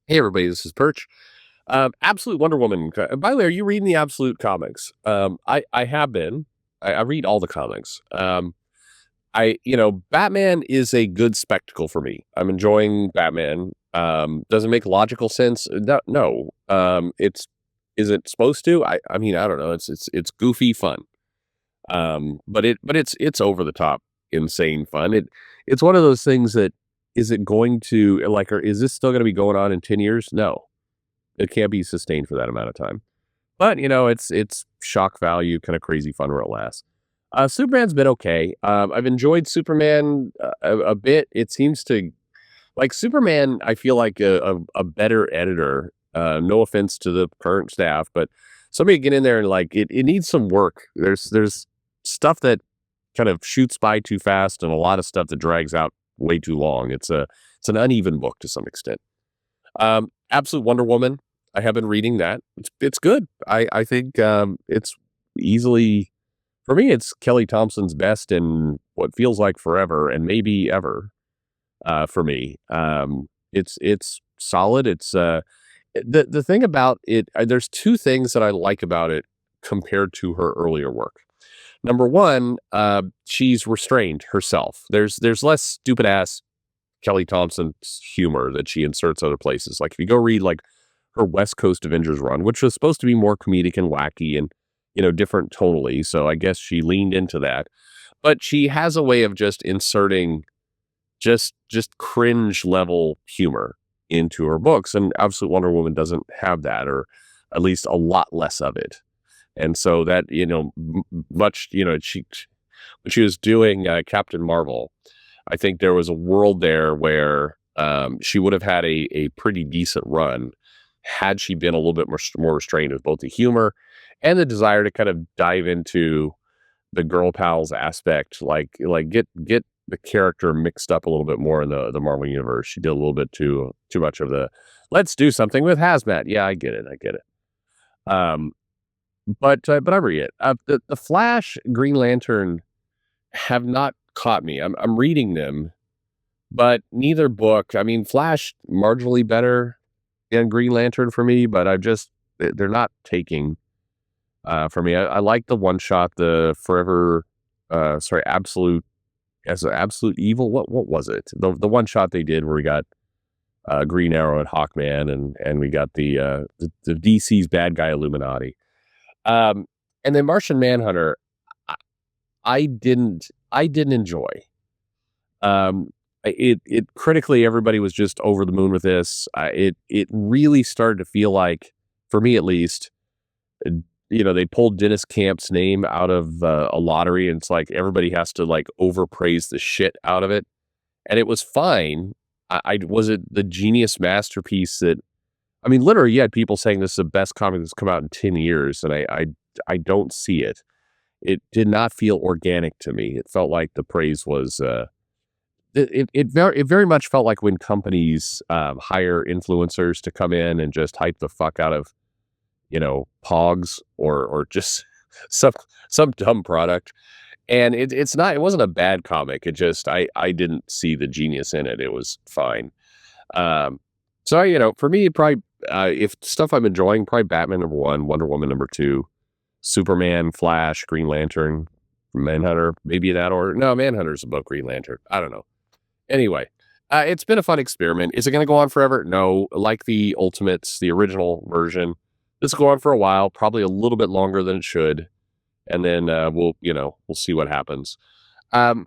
Hey everybody, this is Perch. Absolute Wonder Woman. By the way, are you reading the Absolute comics? I have been. I read all the comics. Batman is a good spectacle for me. I'm enjoying Batman. Doesn't make logical sense. No, no. It's is it supposed to? I mean, I don't know. It's goofy fun. But it's over the top, insane fun. It's one of those things that is it going to like, or is this still going to be going on in 10 years? No, it can't be sustained for that amount of time. But, it's shock value, kinda crazy fun where it lasts. Superman's been okay. I've enjoyed Superman a bit. It seems to like, Superman, I feel like a better editor, no offense to the current staff, but somebody get in there and, like, it needs some work. There's stuff that kind of shoots by too fast and a lot of stuff that drags out way too long. It's an uneven book to some extent. Absolute Wonder Woman, I have been reading that. It's good. I think, it's easily for me, it's Kelly Thompson's best in what feels like forever and maybe ever, for me. It's solid. The thing about it, there's 2 things that I like about it compared to her earlier work. Number 1, she's restrained herself. There's less stupid ass Kelly Thompson's humor that she inserts other places. Like if you go read like her West Coast Avengers run, which was supposed to be more comedic and wacky and different tonally, so I guess she leaned into that. But she has a way of just inserting just cringe level humor into her books, and Absolute Wonder Woman doesn't have that, or at least a lot less of it. And so that much when she was doing Captain Marvel, I think there was a world there where she would have had a pretty decent run had she been a little bit more restrained with both the humor and the desire to kind of dive into the girl pals aspect, like get the character mixed up a little bit more in the Marvel universe. She did a little bit too much of the let's do something with hazmat. Yeah, I get it. I get it. Um, but I read it. The Flash, Green Lantern have not caught me. I'm reading them, but neither book. I mean, Flash marginally better than Green Lantern for me, but they're not taking for me. I like the one shot, the Forever, Absolute as an Absolute Evil. What was it? The one shot they did where we got Green Arrow and Hawkman, and we got the DC's bad guy Illuminati. And then Martian Manhunter, I, I didn't enjoy. It critically, everybody was just over the moon with this. It really started to feel like, for me at least, uh, they pulled Dennis Camp's name out of a lottery, and it's like everybody has to like overpraise the shit out of it, and it was fine. I was it the genius masterpiece that I mean, literally, you had people saying this is the best comic that's come out in 10 years, and I don't see it. It did not feel organic to me. It felt like the praise was it very much felt like when companies hire influencers to come in and just hype the fuck out of pogs or just some some dumb product. And it wasn't a bad comic. It just I didn't see the genius in it. It was fine. Um, so for me, probably if stuff I'm enjoying, probably Batman number 1, Wonder Woman number 2, Superman, Flash, Green Lantern, Manhunter, maybe in that order. No, Manhunter's above Green Lantern. I don't know. Anyway, it's been a fun experiment. Is it going to go on forever? No. Like the Ultimates, the original version, this will go on for a while, probably a little bit longer than it should, and then we'll see what happens. Um,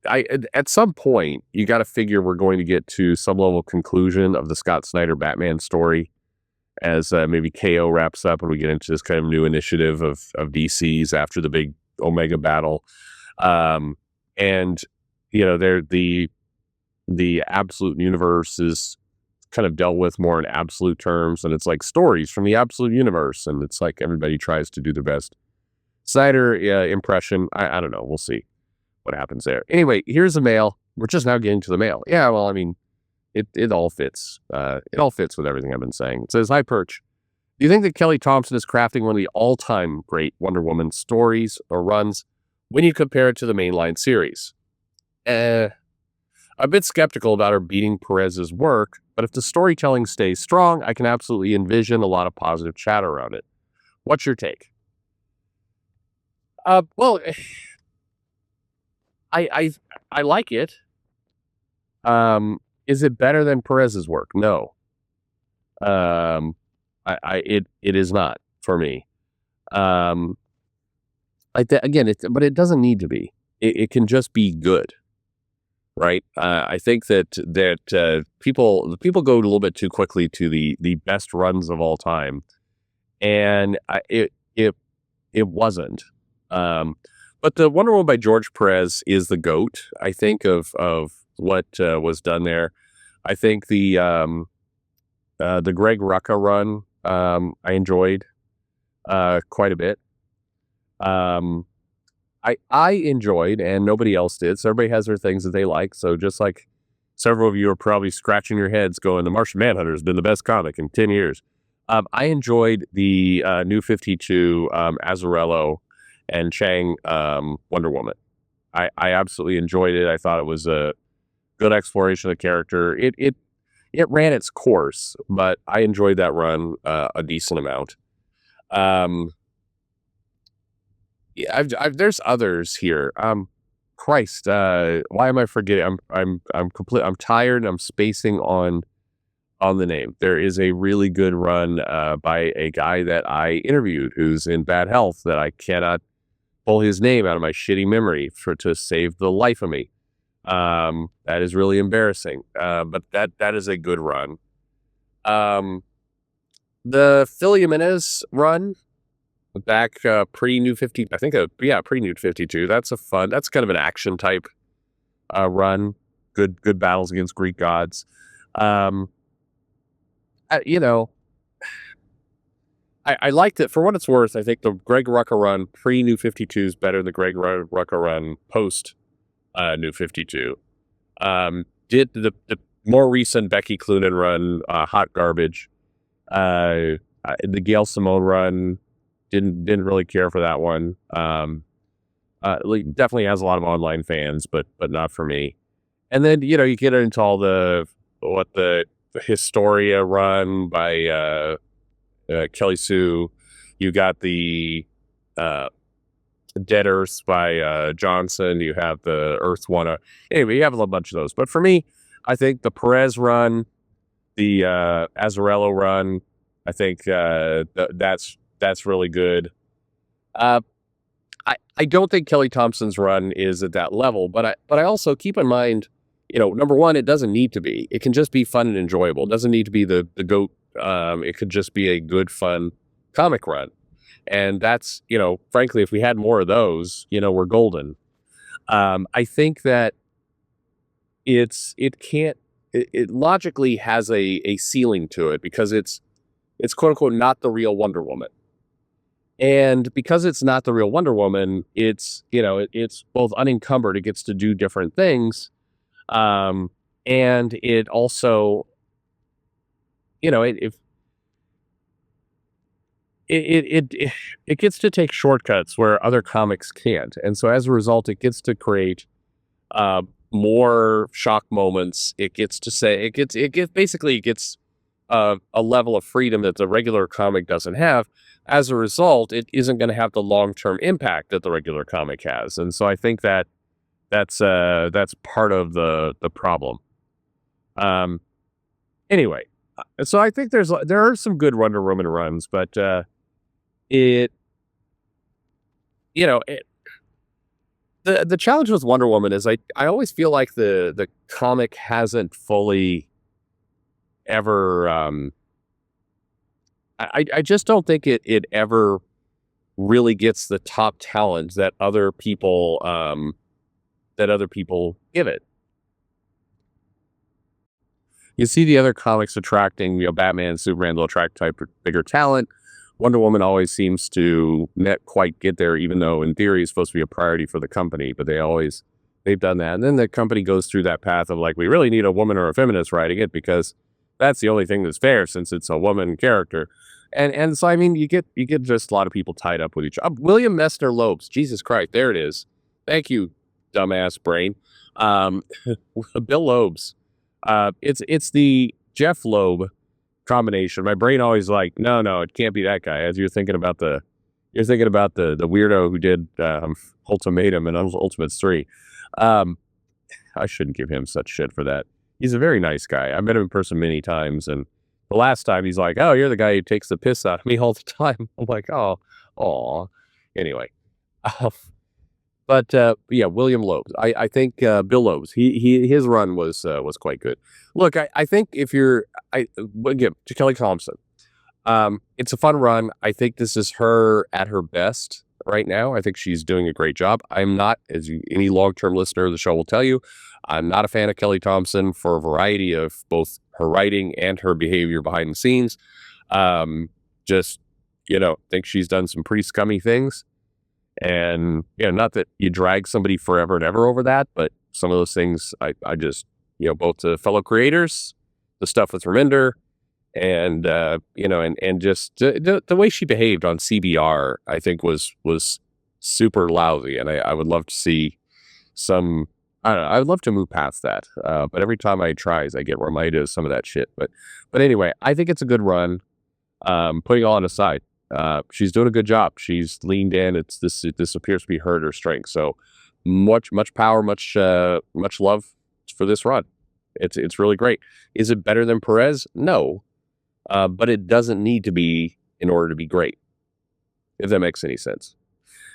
at some point you got to figure we're going to get to some level of conclusion of the Scott Snyder Batman story as maybe KO wraps up and we get into this kind of new initiative of DC's after the big Omega battle. And they're the absolute universe is kind of dealt with more in absolute terms, and it's like stories from the absolute universe, and it's like everybody tries to do their best Snyder impression. I don't know. We'll see what happens there. Anyway, here's the mail. We're just now getting to the mail. Yeah, well, I mean, it all fits. It all fits with everything I've been saying. It says, "Hi, Perch. Do you think that Kelly Thompson is crafting one of the all-time great Wonder Woman stories or runs when you compare it to the mainline series?" Uh, a bit skeptical about her beating Perez's work, but if the storytelling stays strong, I can absolutely envision a lot of positive chatter around it. What's your take? Well, I I I like it. Is it better than Perez's work? No. Um, it is not for me. Um, again, but it doesn't need to be. It can just be good, right? I think that people go a little bit too quickly to the best runs of all time, and it wasn't. Um, but the Wonder Woman by George Perez is the goat, I think, of what was done there. I think the Greg Rucka run I enjoyed quite a bit. Um, I enjoyed, and nobody else did. So everybody has their things that they like. So just like several of you are probably scratching your heads, going, "The Martian Manhunter has been the best comic in 10 years." I enjoyed the New 52 Azzarello and Chang Wonder Woman. I absolutely enjoyed it. I thought it was a good exploration of the character. It ran its course, but I enjoyed that run a decent amount. Yeah, there's others here. Christ, why am I forgetting? I'm tired. I'm spacing on the name. There is a really good run by a guy that I interviewed who's in bad health that I cannot pull his name out of my shitty memory to save the life of me. That is really embarrassing. But that is a good run. The Phil Jimenez run back pre New 50, I think pre New 52. That's kind of an action type run. Good battles against Greek gods. You know, I liked it for what it's worth. I think the Greg Rucka run pre New 52 is better than the Greg Rucka run post New 52. Did the more recent Becky Cloonan run hot garbage. The Gail Simone run didn't really care for that one. Definitely has a lot of online fans, but not for me. And then you get into all the Historia run by Kelly Sue. You got the Dead Earths by Johnson. You have the Earth One. Anyway, you have a bunch of those. But for me, I think the Perez run, the Azzarello run, I think that's really good. I don't think Kelly Thompson's run is at that level, but I also keep in mind, number one, it doesn't need to be. It can just be fun and enjoyable. It doesn't need to be the GOAT. It could just be a good, fun comic run. And that's, frankly, if we had more of those, we're golden. I think that it logically has a ceiling to it because it's quote unquote not the real Wonder Woman. And because it's not the real Wonder Woman, it's both unencumbered. It gets to do different things. And it also, it gets to take shortcuts where other comics can't. And so as a result, it gets to create more shock moments. It gets a level of freedom that the regular comic doesn't have. As a result, it isn't going to have the long-term impact that the regular comic has. And so I think that's part of the problem. Anyway, so I think there are some good Wonder Woman runs, but the challenge with Wonder Woman is I always feel like the comic hasn't fully ever I just don't think it ever really gets the top talent that other people give it. You see the other comics attracting, Batman, Superman, they'll attract bigger talent. Wonder Woman always seems to not quite get there, even though in theory it's supposed to be a priority for the company, but they've done that. And then the company goes through that path of like, we really need a woman or a feminist writing it because that's the only thing that's fair since it's a woman character. And so, I mean, you get just a lot of people tied up with each other. William Messner Lopes, Jesus Christ, there it is. Thank you. dumbass brain. Um, Bill Loeb's. It's the Jeff Loeb combination. My brain always like, no, it can't be that guy. As you're thinking about the weirdo who did Ultimatum and Ultimates 3. Um, I shouldn't give him such shit for that. He's a very nice guy. I met him in person many times, and the last time he's like, "Oh, you're the guy who takes the piss out of me all the time." I'm like, "Oh, aw." Anyway, but yeah, William Loeb. I think Bill Loeb's. His run was quite good. Look, I think if you're again to Kelly Thompson, it's a fun run. I think this is her at her best right now. I think she's doing a great job. I'm not, any long-term listener of the show will tell you, I'm not a fan of Kelly Thompson for a variety of both her writing and her behavior behind the scenes. Just, think she's done some pretty scummy things. And, not that you drag somebody forever and ever over that, but some of those things I just, both the fellow creators, the stuff with Reminder, and and just the way she behaved on CBR, I think was super lousy, and I would love to see some. I don't know. I would love to move past that, but every time I try, I get reminded of some of that shit. But anyway, I think it's a good run. Putting all on aside, she's doing a good job. She's leaned in. This appears to be her strength. So much power, much love for this run. It's really great. Is it better than Perez? No. But it doesn't need to be in order to be great, if that makes any sense.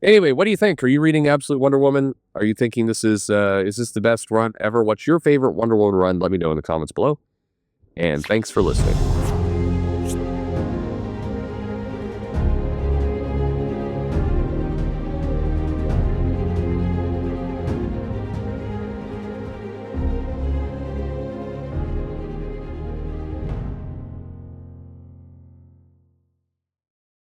Anyway, what do you think? Are you reading Absolute Wonder Woman? Are you thinking this is this the best run ever? What's your favorite Wonder Woman run? Let me know in the comments below. And thanks for listening.